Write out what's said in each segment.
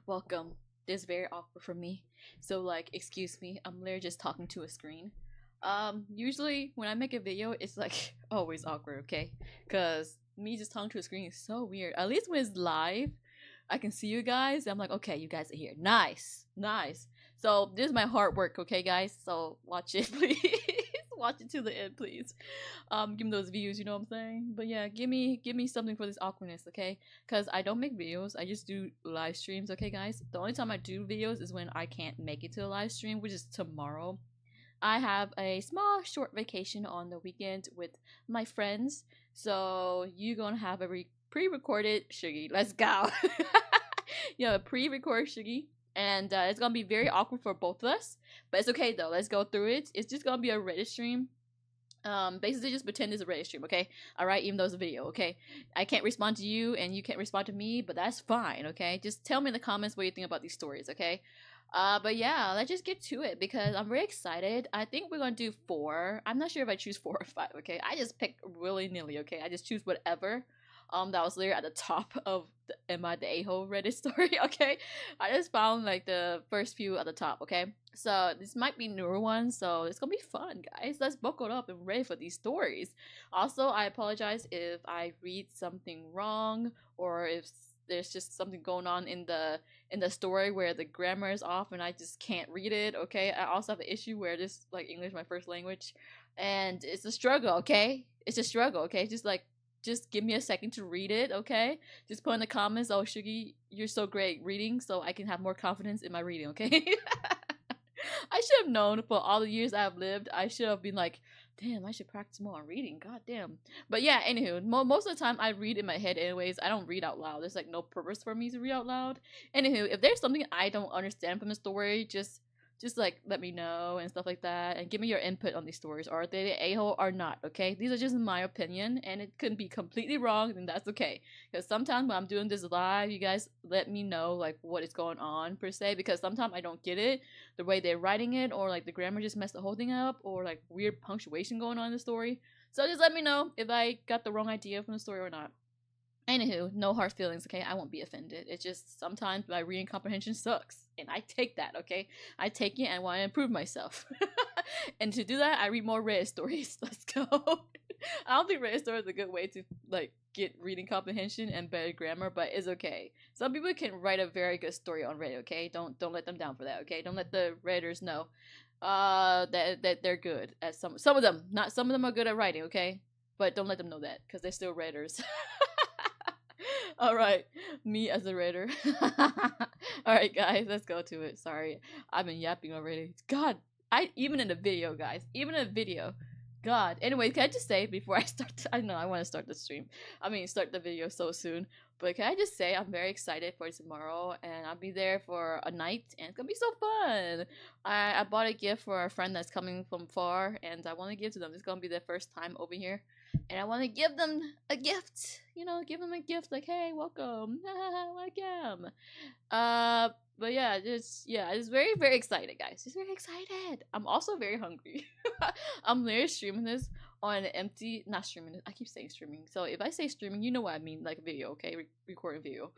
Welcome. This is very awkward for me. So like, excuse me, I'm literally just talking to a screen. Usually when I make a video, it's like always awkward, okay? Cause me just talking to a screen is so weird. At least when it's live, I can see you guys. I'm like, okay, you guys are here. Nice, nice. So this is my hard work, okay, guys? So watch it, please. Watch it to the end, please. Give me those views, you know what I'm saying? But yeah, give me something for this awkwardness, okay? Because I don't make videos, I just do live streams, okay, guys? The only time I do videos is when I can't make it to a live stream, which is tomorrow. I have a small short vacation on the weekend with my friends, so you're gonna have a pre-recorded Shuggy. Let's go. Yeah, a pre-recorded Shuggy, and it's gonna be very awkward for both of us, but it's okay though. Let's go through it. It's just gonna be a Reddit stream. Basically just pretend it's a Reddit stream, okay? All right, even though it's a video, okay? I can't respond to you and you can't respond to me, but that's fine, okay? Just tell me in the comments what you think about these stories, okay? But yeah, let's just get to it because I'm very excited. I think we're gonna do 4. I'm not sure if I choose 4 or 5, okay? I just pick willy nilly, okay? I just choose whatever. That was literally at the top of the Am I the A-hole Reddit story, okay? I just found like the first few at the top, okay? So this might be newer ones, so it's gonna be fun, guys. Let's buckle up and ready for these stories. Also, I apologize if I read something wrong or if there's just something going on in the story where the grammar is off and I just can't read it, okay? I also have an issue where this like English my first language and it's a struggle, okay? It's a struggle, okay? Just give me a second to read it, okay? Just put in the comments, oh Shugi, you're so great reading, so I can have more confidence in my reading, okay? I should have known for all the years I've lived. I should have been like, damn, I should practice more on reading. God damn. But yeah, anywho, most of the time I read in my head anyways. I don't read out loud. There's like no purpose for me to read out loud. Anywho, if there's something I don't understand from the story, just like let me know and stuff like that and give me your input on these stories. Are they a-hole or not, okay? These are just my opinion and it could be completely wrong, then that's okay. Because sometimes when I'm doing this live, you guys let me know like what is going on per se, because sometimes I don't get it, the way they're writing it, or like the grammar just messed the whole thing up, or like weird punctuation going on in the story. So just let me know if I got the wrong idea from the story or not. Anywho, no hard feelings, okay? I won't be offended. It's just sometimes my reading comprehension sucks. And I take that, okay? I take it and want to improve myself. And to do that, I read more Reddit stories. Let's go. I don't think Reddit stories is a good way to like get reading comprehension and better grammar, but it's okay. Some people can write a very good story on Reddit, okay? Don't let them down for that, okay? Don't let the Redditors know that they're good at some of them. Not some of them are good at writing, okay? But don't let them know that because they're still Redditors. All right, me as a writer. All right, guys, let's go to it. Sorry, I've been yapping already. God, I even in the video, guys, even in the video. God. Anyway, can I just say before I start? I know I want to start the stream. I mean, start the video so soon. But can I just say I'm very excited for tomorrow, and I'll be there for a night, and it's gonna be so fun. I bought a gift for a friend that's coming from far, and I want to give to them. It's gonna be their first time over here, and I want to give them a gift. You know, give them a gift like, hey, welcome, welcome. But yeah, just very excited, guys. Just very excited. I'm also very hungry. I'm literally streaming this on an empty, not streaming this. I keep saying streaming. So if I say streaming, you know what I mean, like video, okay, recording video.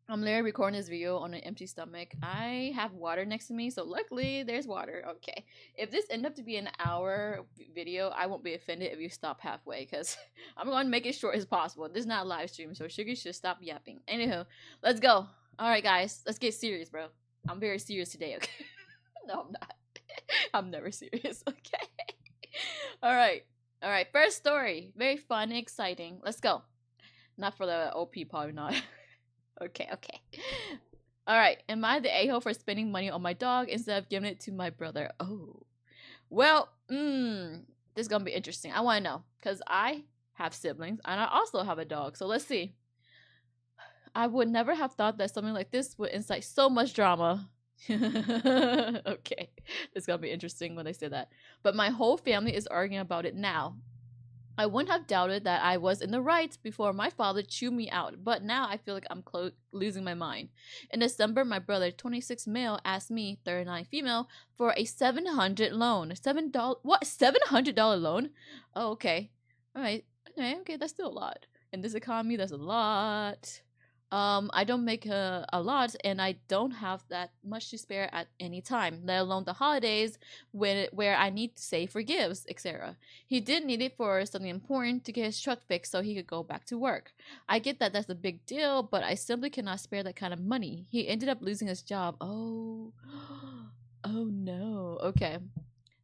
I'm literally recording this video on an empty stomach. I have water next to me, so luckily there's water. Okay, if this end up to be an hour video, I won't be offended if you stop halfway, because I'm going to make it short as possible. This is not a live stream, so Sugar should stop yapping. Anywho, let's go. All right, guys, let's get serious, bro. I'm very serious today, okay? No, I'm not. I'm never serious, okay? All right, first story. Very fun and exciting. Let's go. Not for the OP, probably not. Okay. Alright, am I the a-hole for spending money on my dog instead of giving it to my brother? Oh. Well, this is gonna be interesting. I wanna know. Because I have siblings and I also have a dog. So let's see. I would never have thought that something like this would incite so much drama. Okay. It's gonna be interesting when they say that. But my whole family is arguing about it now. I wouldn't have doubted that I was in the right before my father chewed me out, but now I feel like I'm losing my mind. In December, my brother, 26 male, asked me, 39 female, for a $700 loan. What? $700 loan? Oh, okay. All right. Okay, that's still a lot. In this economy, that's a lot. I don't make a lot, and I don't have that much to spare at any time, let alone the holidays where I need to save for gifts, etc. He did need it for something important to get his truck fixed so he could go back to work. I get that that's a big deal, but I simply cannot spare that kind of money. He ended up losing his job. Oh, oh no. Okay.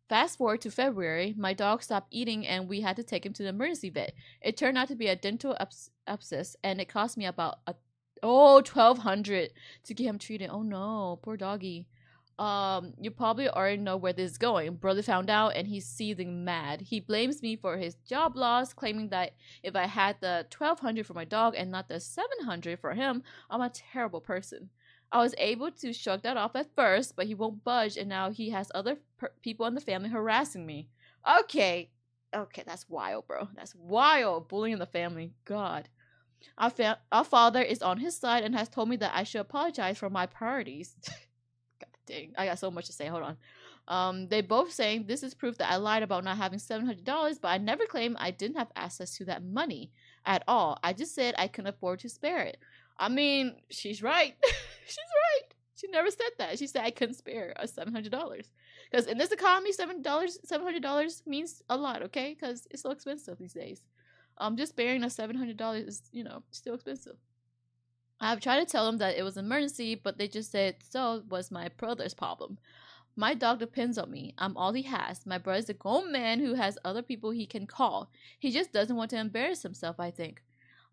Fast forward to February, my dog stopped eating and we had to take him to the emergency vet. It turned out to be a dental abscess, and it cost me about 1,200 to get him treated. Oh no, poor doggy. You probably already know where this is going. Brother found out and he's seething mad. He blames me for his job loss, claiming that if I had the 1,200 for my dog and not the 700 for him, I'm a terrible person. I was able to shrug that off at first, but he won't budge, and now he has other people in the family harassing me. Okay, okay, that's wild, bro. That's wild. Bullying in the family. God. Our father is on his side and has told me that I should apologize for my priorities. God dang, I got so much to say. Hold on. They both saying this is proof that I lied about not having $700, but I never claimed I didn't have access to that money at all. I just said I couldn't afford to spare it. I mean, she's right. She's right. She never said that. She said I couldn't spare a $700. Because in this economy, $700 means a lot, okay? Because it's so expensive these days. Just sparing a $700 is, still expensive. I've tried to tell them that it was an emergency, but they just said so was my brother's problem. My dog depends on me. I'm all he has. My brother's a grown man who has other people he can call. He just doesn't want to embarrass himself, I think.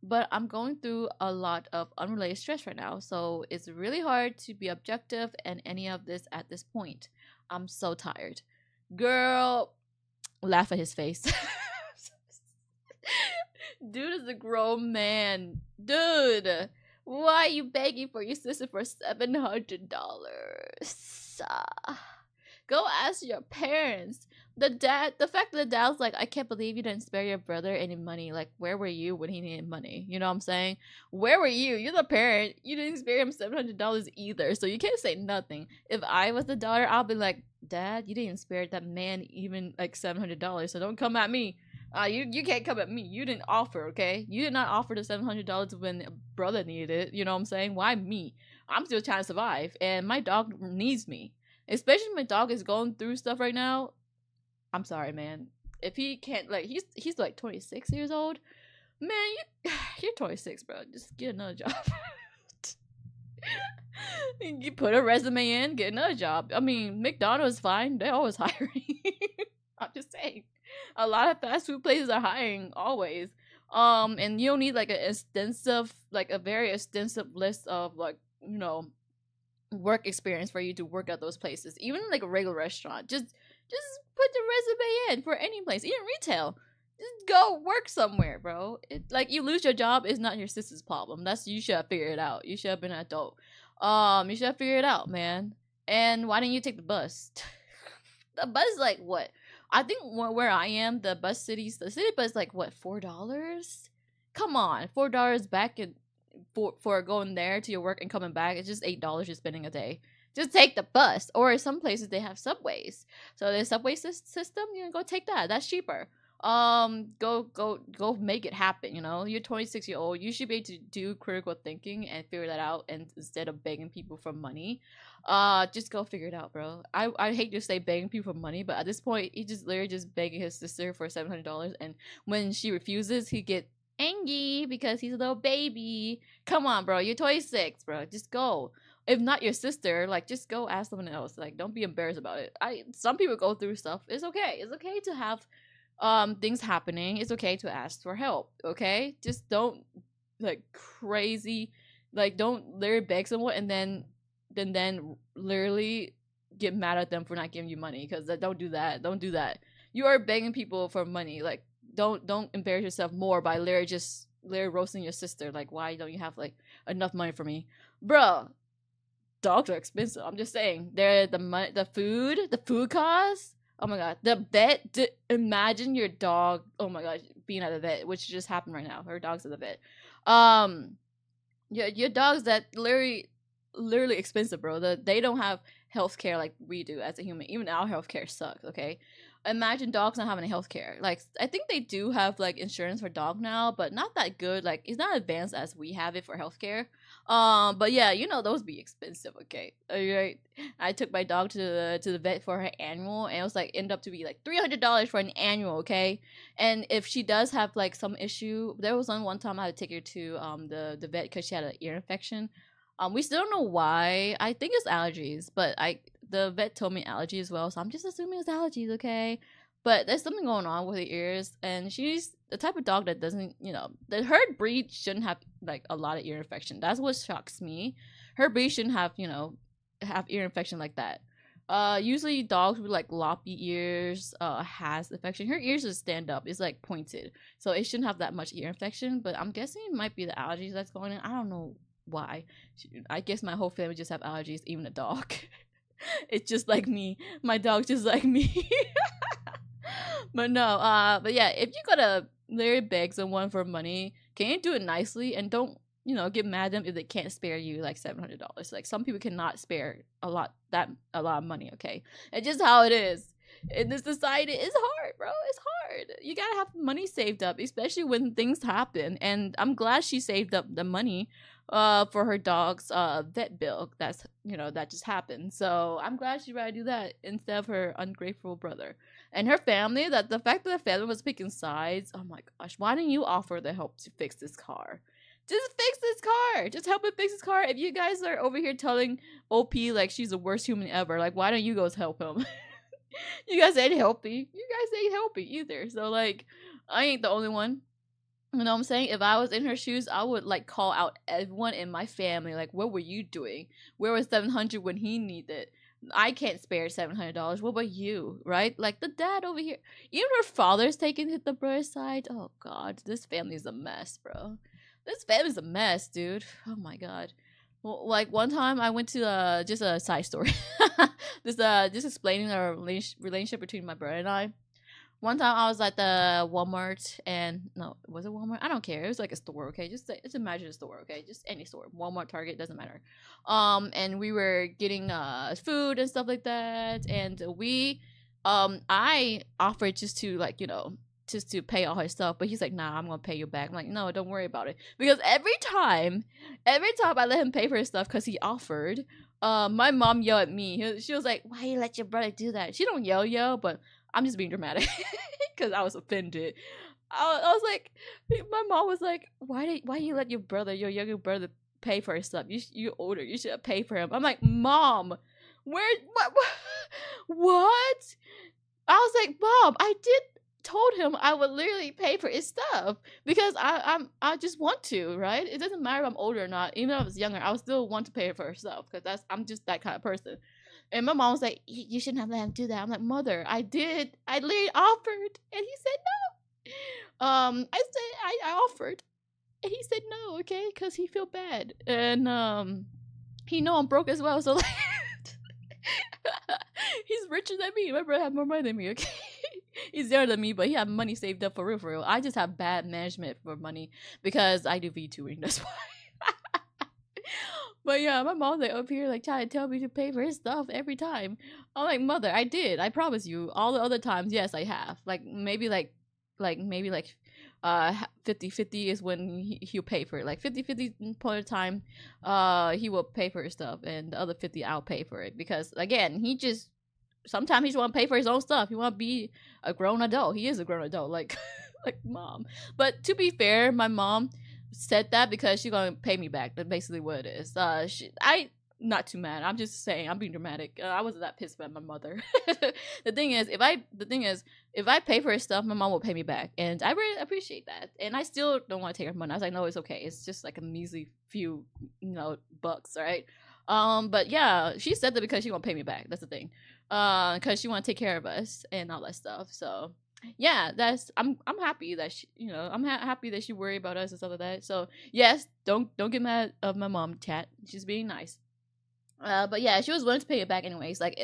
But I'm going through a lot of unrelated stress right now, so it's really hard to be objective in any of this at this point. I'm so tired. Girl, laugh at his face. Dude is a grown man. Dude, why are you begging for your sister for $700? Go ask your parents. The fact that the dad's like, I can't believe you didn't spare your brother any money. Like, where were you when he needed money? You know what I'm saying? Where were you? You're the parent. You didn't spare him $700 either. So you can't say nothing. If I was the daughter, I'll be like, Dad, you didn't spare that man even like $700. So don't come at me. You can't come at me. You didn't offer, okay? You did not offer the $700 when brother needed it. You know what I'm saying? Why me? I'm still trying to survive, and my dog needs me. Especially if my dog is going through stuff right now. I'm sorry, man. If he can't, like, he's like 26 years old. Man, you're 26, bro. Just get another job. You put a resume in, get another job. I mean, McDonald's is fine. They're always hiring. I'm just saying. A lot of fast food places are hiring always. And you don't need like a very extensive list of like, work experience for you to work at those places. Even like a regular restaurant. Just put the resume in for any place, even retail. Just go work somewhere, bro. Like, you lose your job is not your sister's problem. You should have figured it out. You should have been an adult. You should have figured it out, man. And why didn't you take the bus? The bus is like what? I think where I am, the city bus is like what, $4? Come on, $4 back for going there to your work and coming back. It's just $8 you're spending a day. Just take the bus. Or some places they have subways. So the subway system, go take that. That's cheaper. Go make it happen. You're 26-year-old. You should be able to do critical thinking and figure that out. And instead of begging people for money, just go figure it out, bro. I hate to say begging people for money, but at this point, he just literally just begging his sister for $700. And when she refuses, he get angry because he's a little baby. Come on, bro. You're 26, bro. Just go. If not your sister, like, just go ask someone else. Like, don't be embarrassed about it. Some people go through stuff. It's okay. It's okay to have things happening. It's okay to ask for help. Okay, just don't like crazy, like don't literally beg someone and then literally get mad at them for not giving you money. Because don't do that. Don't do that. You are begging people for money. Like, don't embarrass yourself more by literally roasting your sister. Like, why don't you have like enough money for me, bro? Dogs are expensive. I'm just saying. They're the food costs. Oh my god, the vet. Imagine your dog. Oh my god, being at the vet, which just happened right now. Her dog's at the vet. Your dogs that literally expensive, bro. They don't have healthcare like we do as a human. Even our healthcare sucks. Okay, imagine dogs not having healthcare. Like I think they do have like insurance for dog now, but not that good. Like it's not advanced as we have it for healthcare. But yeah, you know those be expensive. Okay, alright. I took my dog to the vet for her annual, and it was like end up to be like $300 for an annual. Okay, and if she does have like some issue, there was one time I had to take her to the vet because she had an ear infection. We still don't know why. I think it's allergies, but the vet told me allergies as well, so I'm just assuming it's allergies, okay? But there's something going on with her ears, and she's the type of dog that doesn't, the her breed shouldn't have like a lot of ear infection. That's what shocks me. Her breed shouldn't have, have ear infection like that. Usually dogs with like loppy ears, has infection. Her ears just stand up. It's like pointed, so it shouldn't have that much ear infection. But I'm guessing it might be the allergies that's going on. I don't know why. I guess my whole family just have allergies, even the dog. It's just like me. My dog's just like me. But no, but yeah, if you gotta literally beg someone for money, can you do it nicely and don't, get mad at them if they can't spare you like $700. Like some people cannot spare a lot of money, okay? It's just how it is. In this society, it's hard, bro. It's hard. You gotta have money saved up, especially when things happen. And I'm glad she saved up the money for her dog's vet bill that just happened. So I'm glad she rather do that instead of her ungrateful brother and her family. That the fact that the family was picking sides, oh my gosh, why didn't you offer the help to fix this car? Just fix this car. Just help him fix his car. If you guys are over here telling OP like she's the worst human ever, like why don't you guys help him? You guys ain't healthy. You guys ain't healthy either. So like I ain't the only one. You know what I'm saying? If I was in her shoes, I would like call out everyone in my family. Like, what were you doing? Where was 700 when he needed? I can't spare $700. What about you? Right? Like the dad over here. Even her father's taking the brother's side. Oh God, this family's a mess, bro. This family's a mess, dude. Oh my God. Well, like one time I went to just a side story. Just explaining our relationship between my brother and I. One time I was at the Walmart, and no, was it Walmart? I don't care. It was like a store, okay? Just imagine a store, okay? Just any store. Walmart, Target, doesn't matter. And we were getting food and stuff like that, and I offered just to like, just to pay all his stuff, but he's like, nah, I'm gonna pay you back. I'm like, no, don't worry about it. Because every time I let him pay for his stuff because he offered, my mom yelled at me. She was like, why you let your brother do that? She don't yell, but I'm just being dramatic because I was offended. I was like, my mom was like, why you let your younger brother, pay for his stuff? You older, you should pay for him. I'm like, Mom, what? I was like, Mom, I told him I would literally pay for his stuff because I just want to, right? It doesn't matter if I'm older or not. Even if I was younger, I would still want to pay for herself because I'm just that kind of person. And my mom was like, you shouldn't have let him do that. I'm like, Mother, I did. I literally offered. And he said no. I said, I offered. And he said no, okay? Because he feel bad. And he know I'm broke as well. So, like, he's richer than me. My brother have more money than me, okay? He's younger than me, but he have money saved up for real, for real. I just have bad management for money because I do VTubering. That's why. But yeah, my mom's like up here like trying to tell me to pay for his stuff every time. I'm like, Mother, I did. I promise you. All the other times, yes, I have. Like maybe 50-50 is when he'll pay for it. Like 50-50 point of time, he will pay for his stuff, and the other 50 I'll pay for it because again, sometimes he just want to pay for his own stuff. He want to be a grown adult. He is a grown adult, like like Mom. But to be fair, my mom said that because she's gonna pay me back. That's basically what it is. I not too mad. I'm just saying I'm being dramatic. I wasn't that pissed about my mother. The thing is, if I pay for her stuff, my mom will pay me back, and I really appreciate that. And I still don't want to take her money. I was like, no, it's okay. It's just like a measly few, bucks, right? But yeah, she said that because she won't pay me back. That's the thing. Because she want to take care of us and all that stuff. So yeah, I'm happy that I'm happy that she worried about us and stuff like that. So yes, don't get mad of my mom, chat. She's being nice. But yeah, she was willing to pay it back anyways. Like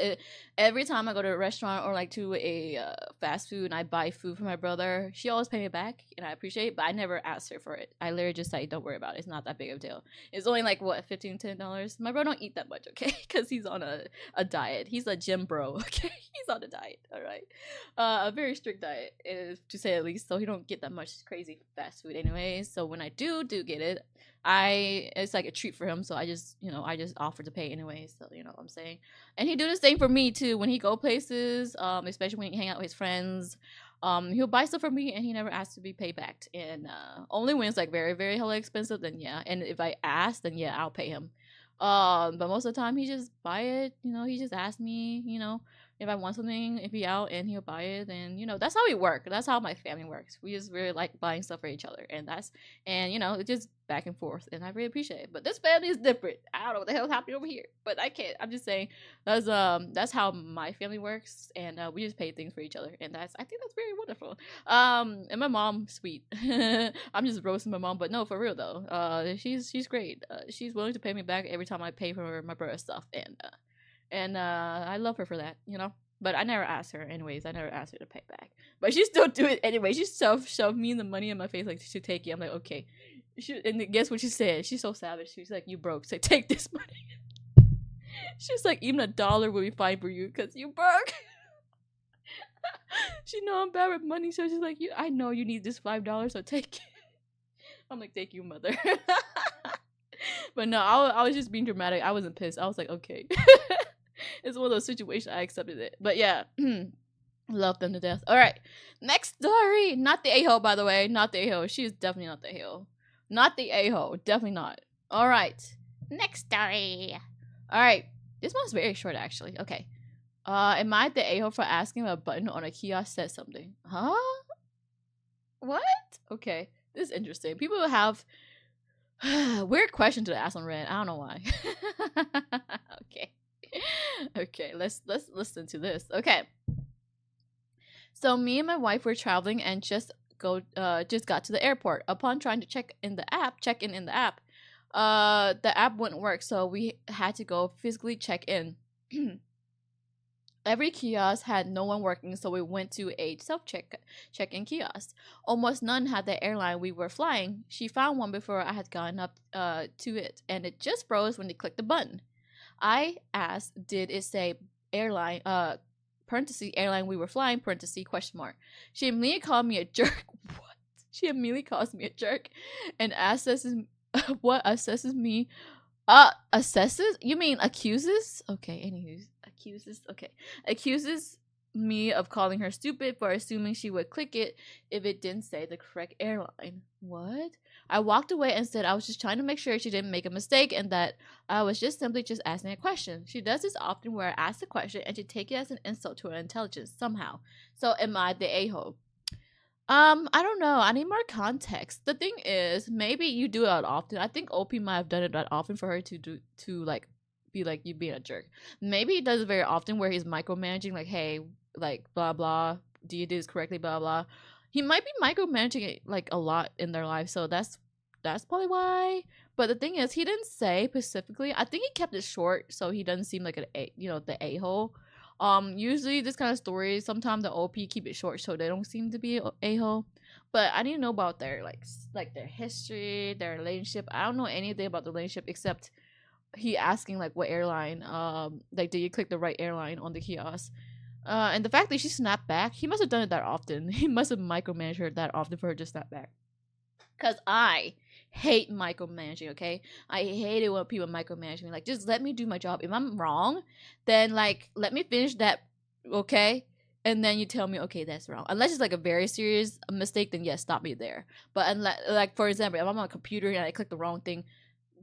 every time I go to a restaurant or like to a fast food and I buy food for my brother, she always pay it back, and I appreciate it. But I never asked her for it. I literally just say, "Don't worry about it. It's not that big of a deal. It's only like what $15, $10. My bro don't eat that much, okay? Because he's on a diet. He's a gym bro, okay? He's on a diet, all right. A very strict diet, to say the least. So he don't get that much crazy fast food anyways. So when I do get it, it's like a treat for him, so I just offer to pay anyway. So you know what I'm saying. And he do the same for me too when he go places, especially when he hang out with his friends. He'll buy stuff for me and he never asks to be paid back. And only when it's like very very hella expensive, then yeah. And if I ask, then yeah, I'll pay him. But most of the time he just buy it. He just asks me. If I want something, if he out and he'll buy it, then that's how we work. That's how my family works. We just really like buying stuff for each other, and it's just back and forth, and I really appreciate it. But this family is different. I don't know what the hell's happening over here, but I can't. I'm just saying that's how my family works, and we just pay things for each other, and I think that's very wonderful. And my mom, sweet. I'm just roasting my mom, but no, for real though. She's great. She's willing to pay me back every time I pay for my brother's stuff, and I love her for that, But I never asked her anyways. I never asked her to pay back. But she still do it anyway. She shoved me the money in my face like to take it. I'm like, okay. And guess what she said? She's so savage. She's like, you broke. So take this money. She's like, even $1 will be fine for you because you broke. She know I'm bad with money, so she's like, I know you need this $5, so take it. I'm like, thank you, mother. But no, I was just being dramatic. I wasn't pissed. I was like, okay. It's one of those situations. I accepted it. But yeah, love them to death. All right, next story. Not the a-hole, by the way. Not the a-hole. She is definitely not the a-hole. Not the a-hole. Definitely not. All right, next story. All right, this one's very short actually. Okay. Am I the a-hole for asking if a button on a kiosk says something? Huh? What? Okay, this is interesting. People have weird questions to ask on Reddit. I don't know why. Okay. Okay, let's listen to this. Okay. So me and my wife were traveling and just got to the airport. Upon trying to check in in the app, the app wouldn't work, so we had to go physically check in. Every kiosk had no one working, so we went to a check-in kiosk. Almost none had the airline we were flying. She found one before I had gotten up to it, and it just froze when they clicked the button. I asked, did it say airline, parenthesis, airline we were flying, parenthesis, question mark. She immediately called me a jerk. What? She immediately calls me a jerk and what assesses me. Assesses? You mean accuses? Okay, anyways. Accuses? Okay. Accuses me of calling her stupid for assuming she would click it if it didn't say the correct airline. What? I walked away and said I was just trying to make sure she didn't make a mistake and that I was just simply asking a question. She does this often where I ask a question and she take it as an insult to her intelligence somehow. So am I the a-hole? I don't know. I need more context. The thing is, maybe you do it often. I think OP might have done it that often for her to like be like you being a jerk. Maybe he does it very often where he's micromanaging, like, hey, like blah blah, do you do this correctly, blah blah. He might be micromanaging it like a lot in their life, so that's probably why. But the thing is, he didn't say specifically. I think he kept it short, so he doesn't seem like the a-hole. Usually this kind of stories, sometimes the OP keep it short so they don't seem to be a-hole. But I didn't know about their like their history, their relationship. I don't know anything about the relationship except he asking like what airline, like did you click the right airline on the kiosk. And the fact that she snapped back, he must have done it that often. He must have micromanaged her that often for her to snap back. Cause I hate micromanaging, okay? I hate it when people micromanage me. Like, just let me do my job. If I'm wrong, then like let me finish that, okay? And then you tell me, okay, that's wrong. Unless it's like a very serious mistake, then yes, stop me there. But unless, like for example, if I'm on a computer and I click the wrong thing,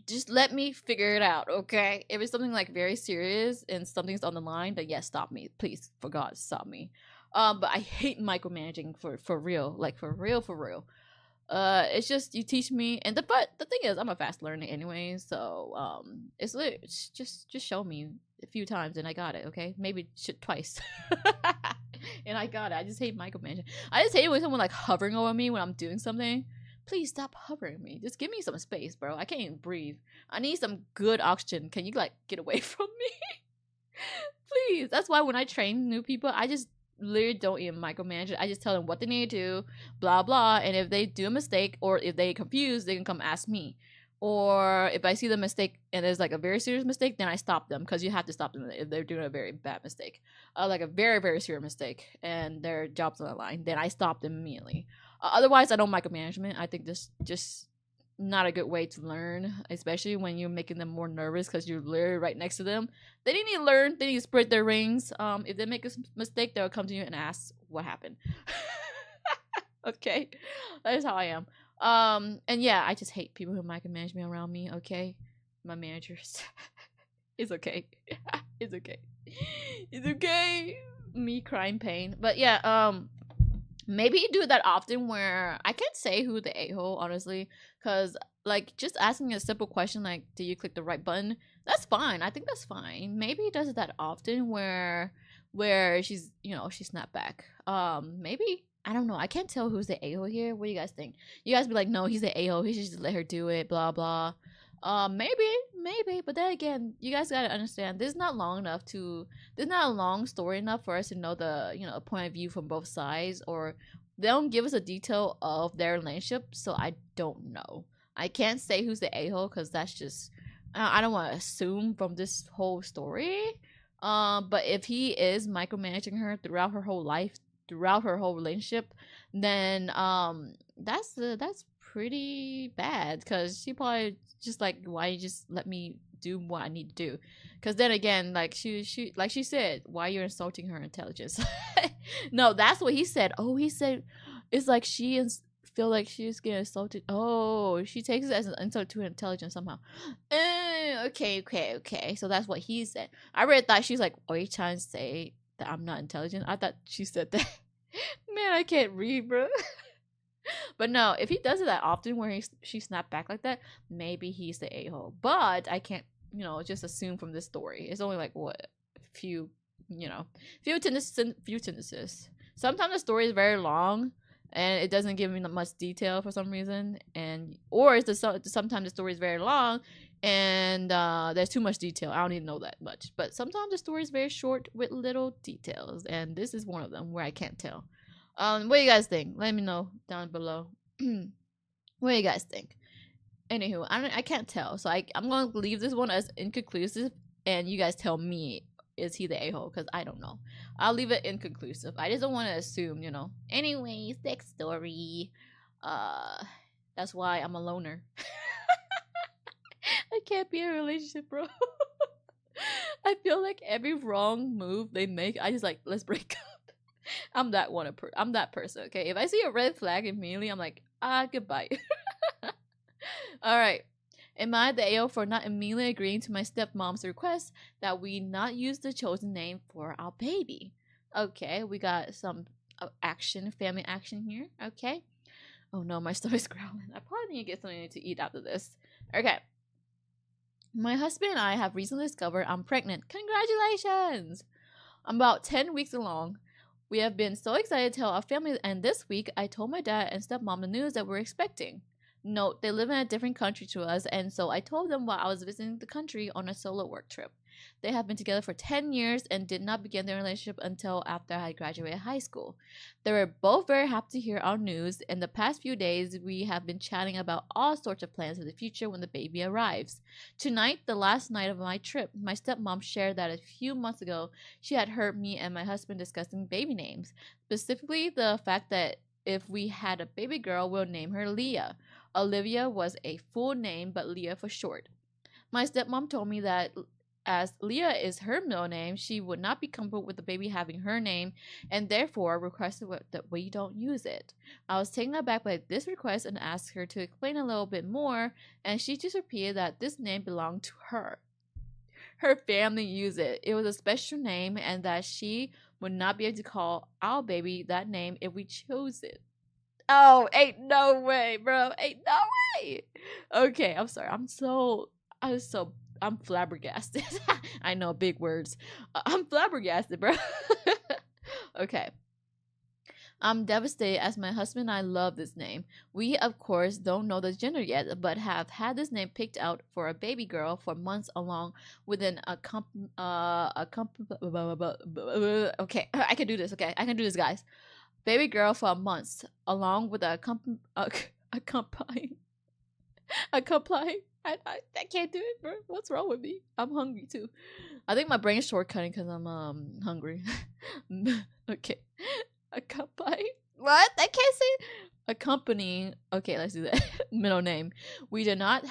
just let me figure it out, okay? If it's something like very serious and something's on the line, then yes, stop me, please, for God, stop me. But I hate micromanaging for real, like for real. It's just you teach me, but the thing is, I'm a fast learner anyway, so it's just show me a few times and I got it, okay? Maybe twice, and I got it. I just hate micromanaging. I just hate when someone like hovering over me when I'm doing something. please stop hovering me. Just give me some space, bro. I can't even breathe. I need some good oxygen. Can you like get away from me? Please. That's why when I train new people, I just literally don't even micromanage it. I just tell them what they need to do, blah blah. And if they do a mistake or if they confused, they can come ask me. Or if I see the mistake and it's like a very serious mistake, then I stop them, because you have to stop them if they're doing a very bad mistake, like a very very serious mistake, and their job's on the line. Then I stop them immediately. Otherwise, I don't micromanagement. I think this just not a good way to learn, especially when you're making them more nervous because you're literally right next to them. They need to learn. They need to spread their wings. If they make a mistake, they'll come to you and ask what happened. Okay, that is how I am. And yeah, I just hate people who micromanage me around me. Okay, my managers. It's okay. It's okay. It's okay. Me crying pain, but yeah. Maybe do that often where I can't say who the a-hole, honestly, because like just asking a simple question like, "Do you click the right button?" That's fine. I think that's fine. Maybe he does it that often where she's she snapped back. Maybe I don't know. I can't tell who's the a-hole here. What do you guys think? You guys be like, "No, he's the a-hole. He should just let her do it." Blah blah. Maybe, but then again, you guys gotta understand this is not long enough to. This is not a long story enough for us to know the point of view from both sides, or they don't give us a detail of their relationship, so I don't know. I can't say who's the a-hole because that's just I don't want to assume from this whole story. But if he is micromanaging her throughout her whole life, throughout her whole relationship, then that's pretty bad, because she probably just like, why you just let me do what I need to do? Because then again, like she like she said, why you're insulting her intelligence? No, that's what he said. Oh, he said it's like she feel like she's getting assaulted. Oh, she takes it as an insult to her intelligence somehow. Okay. So that's what he said. I really thought she's like, are you trying to say that I'm not intelligent? I thought she said that. Man, I can't read, bro. But no, if he does it that often where she snapped back like that, maybe he's the a-hole. But I can't, just assume from this story. It's only like what, few tendencies. Sometimes the story is very long and it doesn't give me much detail for some reason, or sometimes the story is very long and there's too much detail. I don't even know that much. But sometimes the story is very short with little details, and this is one of them where I can't tell. What do you guys think? Let me know down below. What do you guys think? Anywho, I can't tell, so I'm going to leave this one as inconclusive, and you guys tell me, is he the a-hole? Because I don't know. I'll leave it inconclusive. I just don't want to assume, Anyways, next story. That's why I'm a loner. I can't be in a relationship, bro. I feel like every wrong move they make, I just like, let's break up. I'm that person, okay? If I see a red flag immediately, I'm like, goodbye. All right. Am I the a-hole for not immediately agreeing to my stepmom's request that we not use the chosen name for our baby? Okay, we got some family action here. Okay. Oh no, my stomach's growling. I probably need to get something to eat after this. Okay. My husband and I have recently discovered I'm pregnant. Congratulations! I'm about 10 weeks along. We have been so excited to tell our family, and this week I told my dad and stepmom the news that we're expecting. Note, they live in a different country to us, and so I told them while I was visiting the country on a solo work trip. They have been together for 10 years and did not begin their relationship until after I graduated high school. They were both very happy to hear our news. In the past few days, we have been chatting about all sorts of plans for the future when the baby arrives. Tonight, the last night of my trip, my stepmom shared that a few months ago, she had heard me and my husband discussing baby names, specifically the fact that if we had a baby girl, we'll name her Leah. Olivia was a full name, but Leah for short. My stepmom told me that as Leah is her middle name, she would not be comfortable with the baby having her name, and therefore requested that we don't use it. I was taken aback by this request and asked her to explain a little bit more, and she just repeated that this name belonged to her. Her family used it. It was a special name, and that she would not be able to call our baby that name if we chose it. Oh, ain't no way, bro. Ain't no way. Okay, I'm sorry. I'm flabbergasted. I know, big words. I'm flabbergasted, bro. Okay. I'm devastated as my husband and I love this name. We, of course, don't know the gender yet, but have had this name picked out for a baby girl for months along with an okay, I can do this, okay? I can do this, guys. Baby girl for months along with accompanying I can't do it, bro. What's wrong with me? I'm hungry too. I think my brain is shortcutting because I'm hungry. Okay. Accompany. What? I can't say accompanying. Okay, let's do that. Middle name. We did not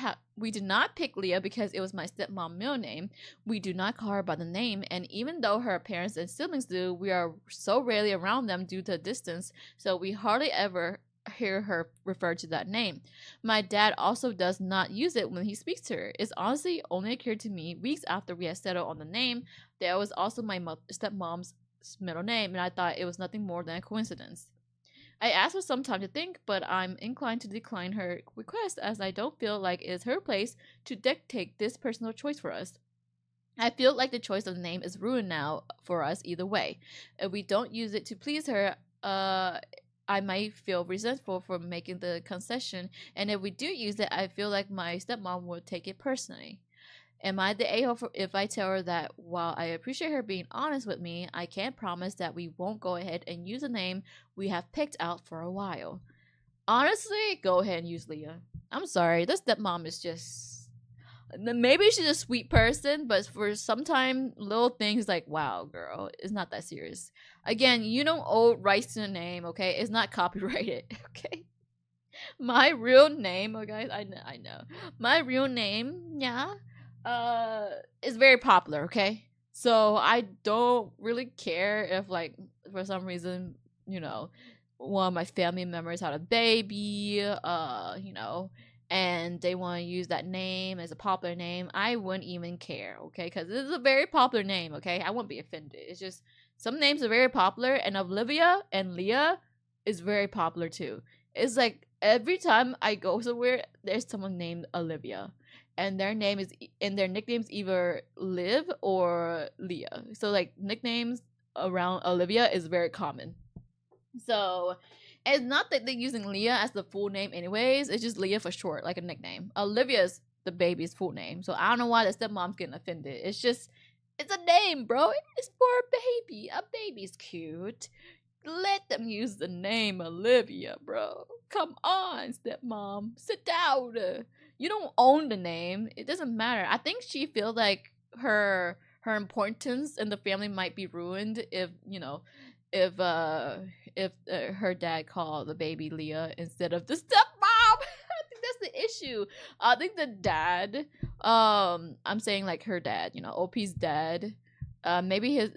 pick Leah because it was my stepmom middle name. We do not call her by the name, and even though her parents and siblings do, we are so rarely around them due to distance, so we hardly ever hear her refer to that name. My dad also does not use it when he speaks to her. It's honestly only occurred to me weeks after we had settled on the name that it was also my stepmom's middle name, and I thought it was nothing more than a coincidence. I asked for some time to think, but I'm inclined to decline her request as I don't feel like it is her place to dictate this personal choice for us. I feel like the choice of the name is ruined now for us either way. If we don't use it to please her, I might feel resentful for making the concession, and if we do use it, I feel like my stepmom will take it personally. Am I the a-hole if I tell her that while I appreciate her being honest with me, I can't promise that we won't go ahead and use a name we have picked out for a while? Honestly, go ahead and use Leah. I'm sorry, this stepmom is just... Maybe she's a sweet person, but for sometimes little things like, wow, girl, it's not that serious. Again, you don't owe rights to the name, okay? It's not copyrighted, okay? My real name, oh guys, I know. My real name, yeah, is very popular, okay? So I don't really care if, like, for some reason, one of my family members had a baby, and they want to use that name as a popular name. I wouldn't even care, okay? Because this is a very popular name, okay? I wouldn't be offended. It's just some names are very popular, and Olivia and Leah is very popular too. It's like every time I go somewhere, there's someone named Olivia, and their nicknames either Liv or Leah. So like nicknames around Olivia is very common. So it's not that they're using Leah as the full name anyways. It's just Leah for short, like a nickname. Olivia's the baby's full name. So I don't know why the stepmom's getting offended. It's a name, bro. It's for a baby. A baby's cute. Let them use the name Olivia, bro. Come on, stepmom. Sit down. You don't own the name. It doesn't matter. I think she feels like her importance in the family might be ruined if her dad called the baby Leah instead of the stepmom. I think that's the issue. I think the dad, I'm saying like her dad, OP's dad, maybe his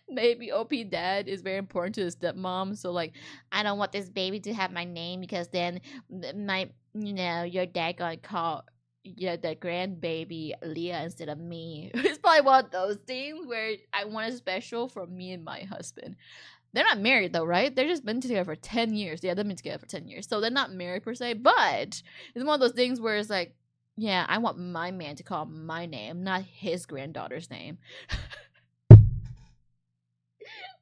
maybe OP dad is very important to his stepmom, so like, I don't want this baby to have my name because then your dad gonna call the grandbaby Leah instead of me. It's probably one of those things where I want it special for me and my husband. They're not married though, right? They've just been together for 10 years. Yeah, they've been together for 10 years. So they're not married per se, but it's one of those things where it's like, yeah, I want my man to call my name, not his granddaughter's name.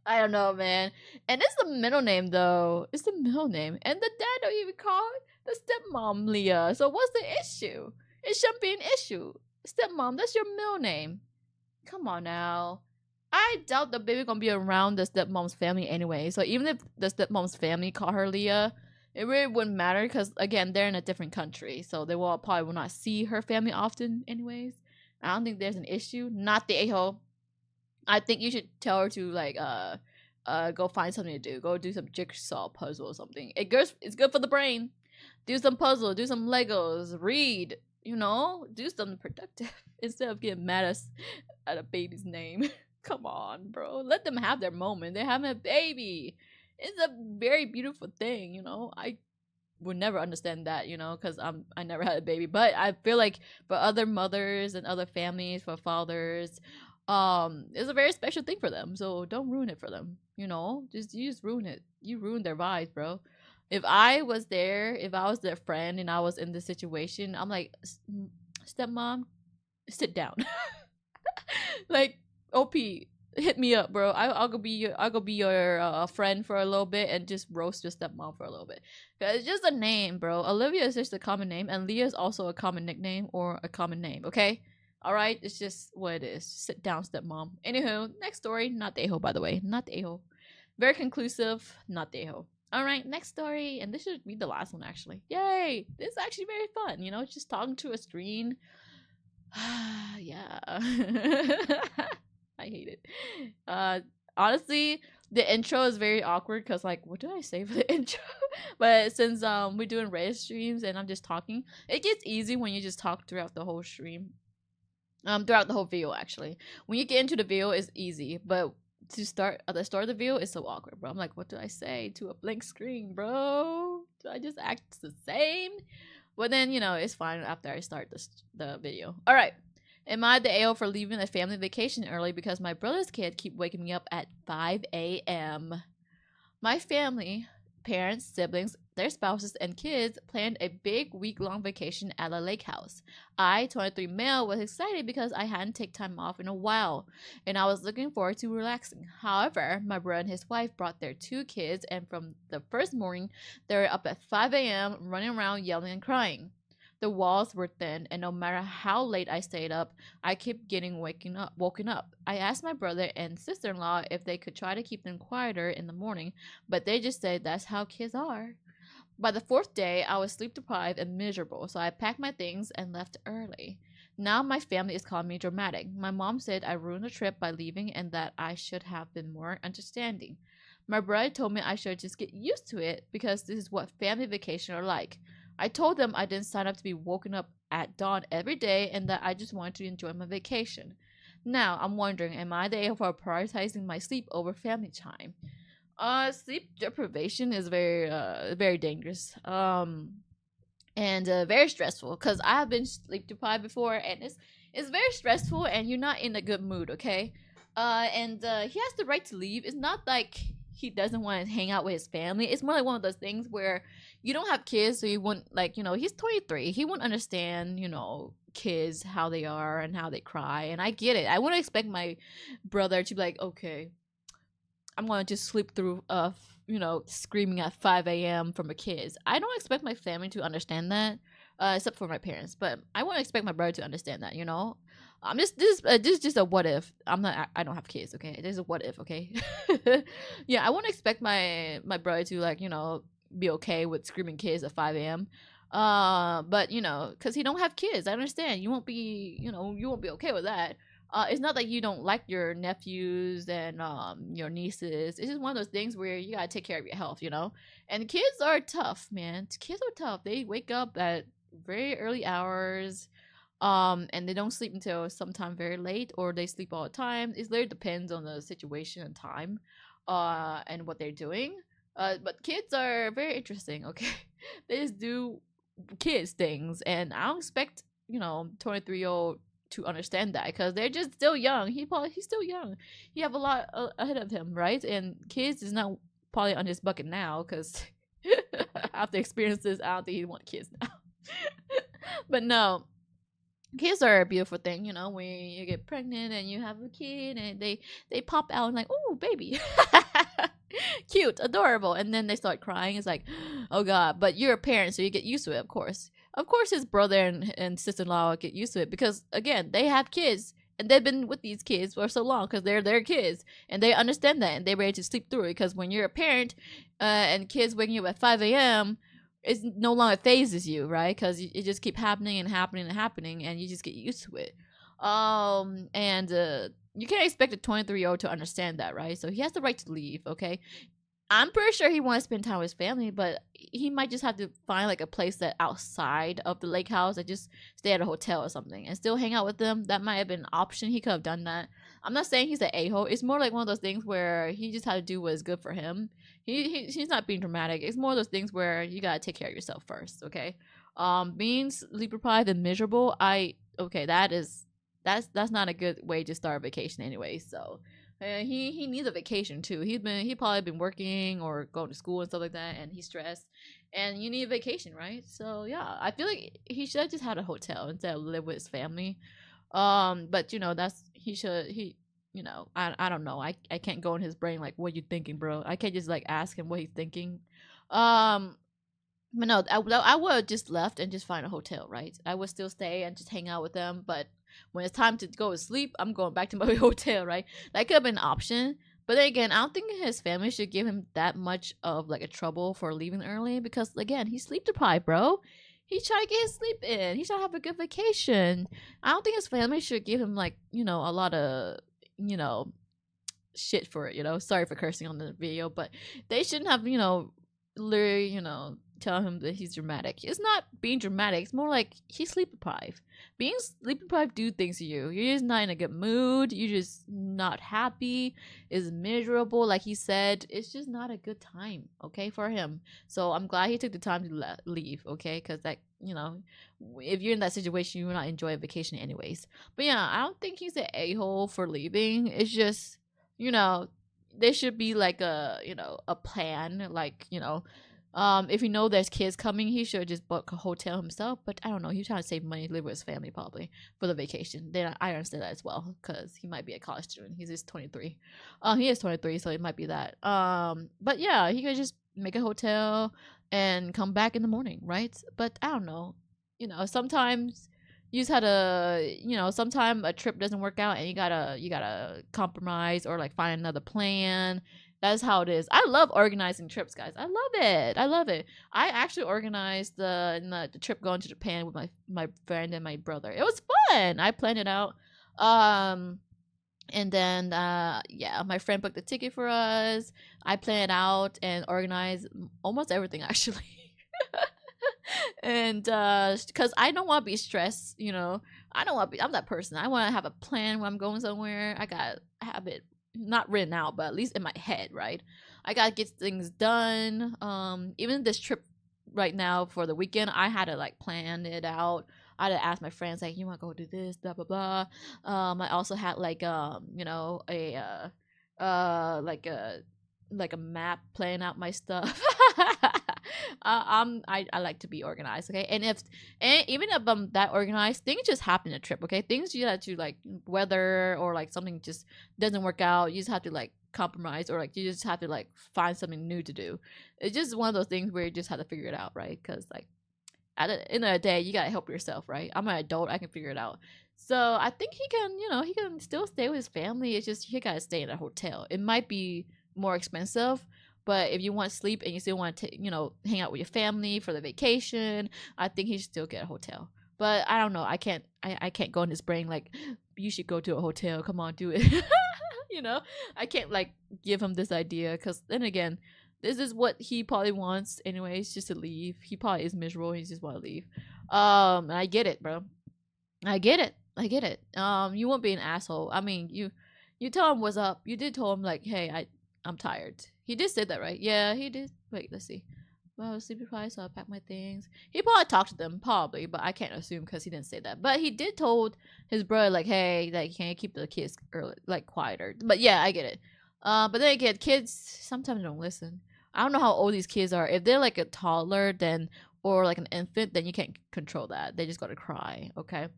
I don't know, man. And it's the middle name, though. It's the middle name. And the dad don't even call the stepmom Leah. So what's the issue? It shouldn't be an issue. Stepmom, that's your middle name. Come on now. I doubt the baby gonna be around the stepmom's family anyway. So even if the stepmom's family call her Leah, it really wouldn't matter because, again, they're in a different country. So they probably will not see her family often anyways. I don't think there's an issue. Not the a-hole. I think you should tell her to like go find something to do. Go do some jigsaw puzzle or something. It's good for the brain. Do some puzzle, do some Legos, read, do something productive instead of getting mad at a baby's name. Come on, bro. Let them have their moment. They're having a baby. It's a very beautiful thing, I would never understand that, because I never had a baby. But I feel like for other mothers and other families, for fathers, it's a very special thing for them. So don't ruin it for them. You just ruin it. You ruined their vibes, bro. If I was their friend and I was in this situation, I'm like, stepmom, sit down. Like, OP, hit me up, bro. I'll go be your friend for a little bit and just roast your stepmom for a little bit. Cause it's just a name, bro. Olivia is just a common name, and Leah is also a common nickname or a common name. Okay, all right. It's just what it is. Sit down, stepmom. Anywho, next story. Not the a-hole, by the way. Not the a-hole. Very conclusive. Not the a-hole. All right, next story, and this should be the last one actually. Yay! This is actually very fun. You know, just talking to a screen. Yeah. I hate it. Honestly, the intro is very awkward because like, what do I say for the intro? But since we're doing Reddit streams and I'm just talking, it gets easy when you just talk throughout the whole stream. Throughout the whole video actually. When you get into the video, it's easy, but to start at the start of the video, it's so awkward, bro. I'm like, what do I say to a blank screen, bro? Do I just act the same? But then, you know, it's fine after I start the video. All right. Am I the a-hole for leaving a family vacation early because my brother's kid keep waking me up at 5 a.m.? My family, parents, siblings, their spouses, and kids planned a big week-long vacation at a lake house. I, 23 male, was excited because I hadn't taken time off in a while, and I was looking forward to relaxing. However, my brother and his wife brought their 2 kids, and from the first morning, they were up at 5 a.m. running around yelling and crying. The walls were thin, and no matter how late I stayed up, I kept getting woken up. I asked my brother and sister-in-law if they could try to keep them quieter in the morning, but they just said that's how kids are. By the 4th day, I was sleep deprived and miserable, so I packed my things and left early. Now my family is calling me dramatic. My mom said I ruined the trip by leaving and that I should have been more understanding. My brother told me I should just get used to it because this is what family vacations are like. I told them I didn't sign up to be woken up at dawn every day and that I just wanted to enjoy my vacation. Now, I'm wondering, am I the a-hole for prioritizing my sleep over family time? Sleep deprivation is very dangerous. And very stressful because I have been sleep deprived before, and it's very stressful, and you're not in a good mood. Okay, and he has the right to leave. It's not like he doesn't want to hang out with his family. It's more like one of those things where you don't have kids, so you wouldn't like, you know, he's 23. He wouldn't understand, you know, kids, how they are and how they cry. And I get it. I wouldn't expect my brother to be like, okay, I'm going to just sleep through, you know, screaming at 5 a.m. from a kid. I don't expect my family to understand that, except for my parents. But I wouldn't expect my brother to understand that, you know? I'm just this is just a what if. I don't have kids, okay? This is a what if, okay? Yeah, I wouldn't expect my brother to, like, you know, be okay with screaming kids at 5 a.m. But you know, because he don't have kids, I understand. You won't be, you know, you won't be okay with that. It's not that you don't like your nephews and your nieces. It's just one of those things where you gotta take care of your health, you know. And kids are tough, man. Kids are tough. They wake up at very early hours, and they don't sleep until sometime very late, or they sleep all the time. It literally depends on the situation and time, and what they're doing. But kids are very interesting. Okay, they just do kids things, and I don't expect, you know, 23-year-old to understand that because they're just still young. He's still young. He have a lot ahead of him, right? And kids is not probably on his bucket now because after experiences, I don't think he want kids now. But no, kids are a beautiful thing, you know. When you get pregnant and you have a kid and they pop out and like, oh baby. Cute, adorable, and then they start crying. It's like, oh god. But you're a parent, so you get used to it. Of course his brother and sister-in-law get used to it because again, they have kids and they've been with these kids for so long because they're their kids and they understand that and they're ready to sleep through it. Because when you're a parent, and kids waking up at 5 a.m., it no longer phases you, right? Because it just keep happening and happening and happening, and you just get used to it. And you can't expect a 23-year-old to understand that, right? So he has the right to leave. Okay, I'm pretty sure he wants to spend time with his family, but he might just have to find like a place that outside of the lake house and just stay at a hotel or something and still hang out with them. That might have been an option. He could have done that. I'm not saying he's an a-hole. It's more like one of those things where he just had to do what is good for him. He's not being dramatic. It's more of those things where you gotta take care of yourself first, okay? Being sleep deprived and miserable, that's not a good way to start a vacation anyway. So he needs a vacation too. He probably been working or going to school and stuff like that, and he's stressed. And you need a vacation, right? So yeah, I feel like he should have just had a hotel instead of live with his family. But you know, I don't know. I can't go in his brain like, what you thinking, bro? I can't just like ask him what he's thinking. Um, but no, I would have just left and just find a hotel, right? I would still stay and just hang out with them, but when it's time to go to sleep, I'm going back to my hotel, right? That could have been an option. But then again, I don't think his family should give him that much of like a trouble for leaving early because again, he's sleep deprived, bro. He's trying to get his sleep in. He's trying to have a good vacation. I don't think his family should give him like, a lot of, you know, shit for it, Sorry for cursing on the video, but they shouldn't have, literally, tell him that he's dramatic. It's not being dramatic. It's more like he's sleep deprived. Being sleep deprived do things to you. You're just not in a good mood. You're just not happy. It's miserable. Like he said, it's just not a good time, okay, for him. So I'm glad he took the time to leave, okay, because that, if you're in that situation, you will not enjoy a vacation anyways. But yeah, I don't think he's an a-hole for leaving. It's just, there should be like a plan, like, if you know there's kids coming, he should just book a hotel himself. But I don't know. He's trying to save money, live with his family probably for the vacation. Then I understand that as well because he might be a college student. He's just 23. He is 23, so it might be that. But yeah, he could just make a hotel and come back in the morning, right? But I don't know. Sometimes you just had to, sometimes a trip doesn't work out and you gotta compromise or like find another plan. That's how it is. I love organizing trips, guys. I love it. I actually organized the trip going to Japan with my friend and my brother. It was fun. I planned it out. And then yeah, my friend booked the ticket for us. I planned it out and organized almost everything actually. And because I don't want to be stressed, I don't want to be. I'm that person. I want to have a plan when I'm going somewhere. I got have it not written out, but at least in my head, right? I gotta get things done. Even this trip right now for the weekend, I had to like plan it out. I had to ask my friends like, you want to go do this, blah blah blah. I also had like like a map playing out my stuff. I like to be organized, okay? And even if I'm that organized, things just happen in a trip, okay? Things you have to like weather or like something just doesn't work out. You just have to like compromise or like you just have to like find something new to do. It's just one of those things where you just have to figure it out, right? Because like at the end of the day, you gotta help yourself, right? I'm an adult, I can figure it out. So I think he can, he can still stay with his family. It's just he gotta stay in a hotel. It might be more expensive, but if you want sleep and you still want to hang out with your family for the vacation, I think he should still get a hotel. But I don't know, I can't go in his brain like, you should go to a hotel, come on, do it. I can't like give him this idea because then again, this is what he probably wants anyways, just to leave. He probably is miserable, he just want to leave. And I get it, bro. I get it. You won't be an asshole. I mean, you tell him what's up. You did tell him like, hey, I'm tired. He did say that, right? Yeah, he did. Wait, let's see. Well, sleepy deprived, so I packed my things. He probably talked to them, probably, but I can't assume because he didn't say that. But he did told his brother like, hey, like, can you keep the kids early, like quieter? But yeah, I get it. But then again, kids sometimes don't listen. I don't know how old these kids are. If they're like a toddler, then or like an infant, then you can't control that. They just gotta cry, okay?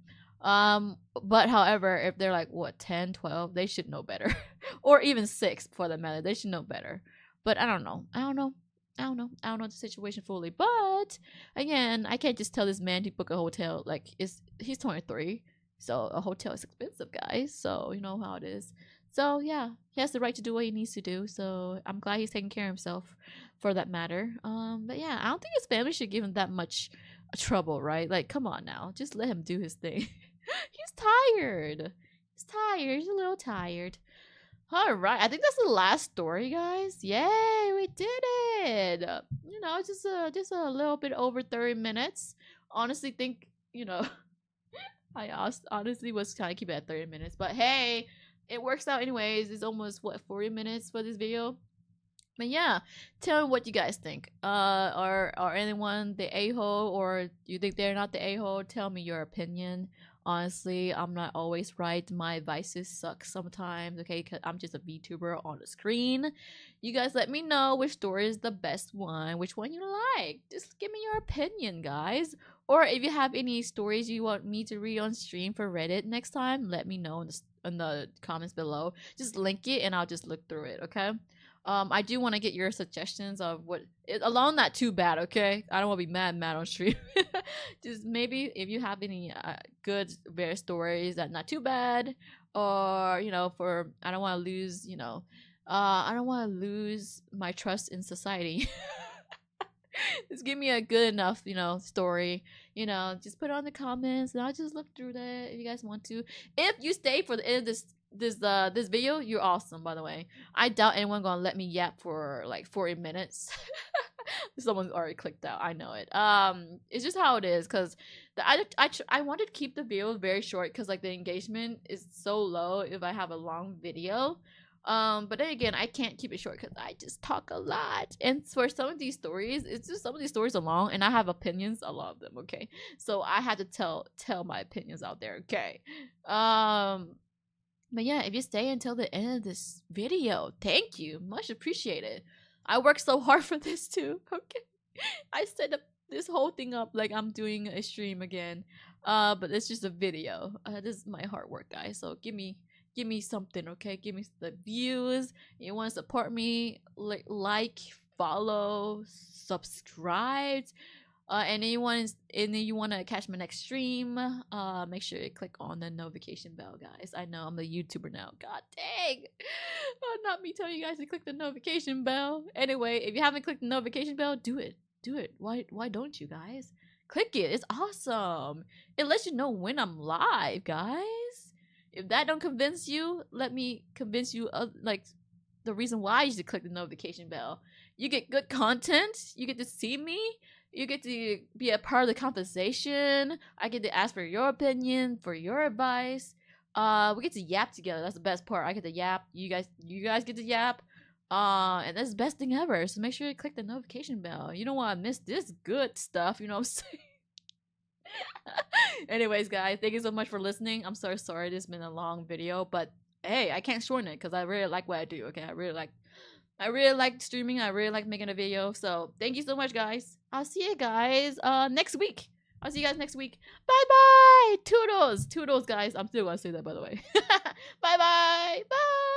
But however, if they're like what 10, 12, they should know better. Or even 6 for that matter, they should know better. But I don't know the situation fully. But again, I can't just tell this man to book a hotel. Like he's 23, so a hotel is expensive, guys. So you know how it is. So yeah, he has the right to do what he needs to do. So I'm glad he's taking care of himself for that matter. But yeah, I don't think his family should give him that much trouble, right? Like, come on now, just let him do his thing. He's tired. He's a little tired. All right, I think that's the last story, guys. Yay, we did it. Just a little bit over 30 minutes. Honestly, think I honestly was trying to keep it at 30 minutes, but hey, it works out anyways. It's almost 40 minutes for this video. But yeah, tell me what you guys think. Are anyone the a-hole, or do you think they're not the a-hole? Tell me your opinion. Honestly, I'm not always right. My advices suck sometimes, okay? Because I'm just a VTuber on the screen. You guys let me know which story is the best one, which one you like. Just give me your opinion, guys. Or if you have any stories you want me to read on stream for Reddit next time, let me know comments below. Just link it and I'll just look through it, okay? I do want to get your suggestions of what alone not too bad, okay? I don't want to be mad on stream. Just maybe if you have any good bear stories that not too bad, or for I don't want to lose, I don't want to lose my trust in society. Just give me a good enough, story. Just put it on the comments and I'll just look through that if you guys want to. If you stay for the end of this video, you're awesome, by the way. I doubt anyone gonna let me yap for like 40 minutes. Someone's already clicked out. I know it. It's just how it is, because I wanted to keep the video very short because like the engagement is so low if I have a long video. But then again, I can't keep it short because I just talk a lot. And for some of these stories, it's just some of these stories are long, and I have opinions, a lot of them. Okay, so I had to tell my opinions out there. Okay, but yeah, if you stay until the end of this video, thank you, much appreciated. I worked so hard for this too. Okay, I set up this whole thing up like I'm doing a stream again. But it's just a video. This is my hard work, guys. So give me something, okay? Give me the views. You want to support me, like, follow, subscribe. And then you want to catch my next stream, make sure you click on the notification bell, guys. I know I'm a YouTuber now. God dang. Not me telling you guys to click the notification bell. Anyway, if you haven't clicked the notification bell, do it. Why don't you guys? Click it. It's awesome. It lets you know when I'm live, guys. If that don't convince you, let me convince you of like the reason why you should click the notification bell. You get good content. You get to see me. You get to be a part of the conversation. I get to ask for your opinion, for your advice. We get to yap together. That's the best part. I get to yap. You guys get to yap. And that's the best thing ever. So make sure you click the notification bell. You don't want to miss this good stuff. You know what I'm saying? Anyways, guys, thank you so much for listening. I'm so sorry this has been a long video, but hey, I can't shorten it because I really like what I do. Okay, I really like streaming. I really like making a video. So thank you so much, guys. I'll see you guys next week. I'll see you guys next week. Bye bye. Toodles, guys. I'm still gonna say that, by the way. Bye bye. Bye.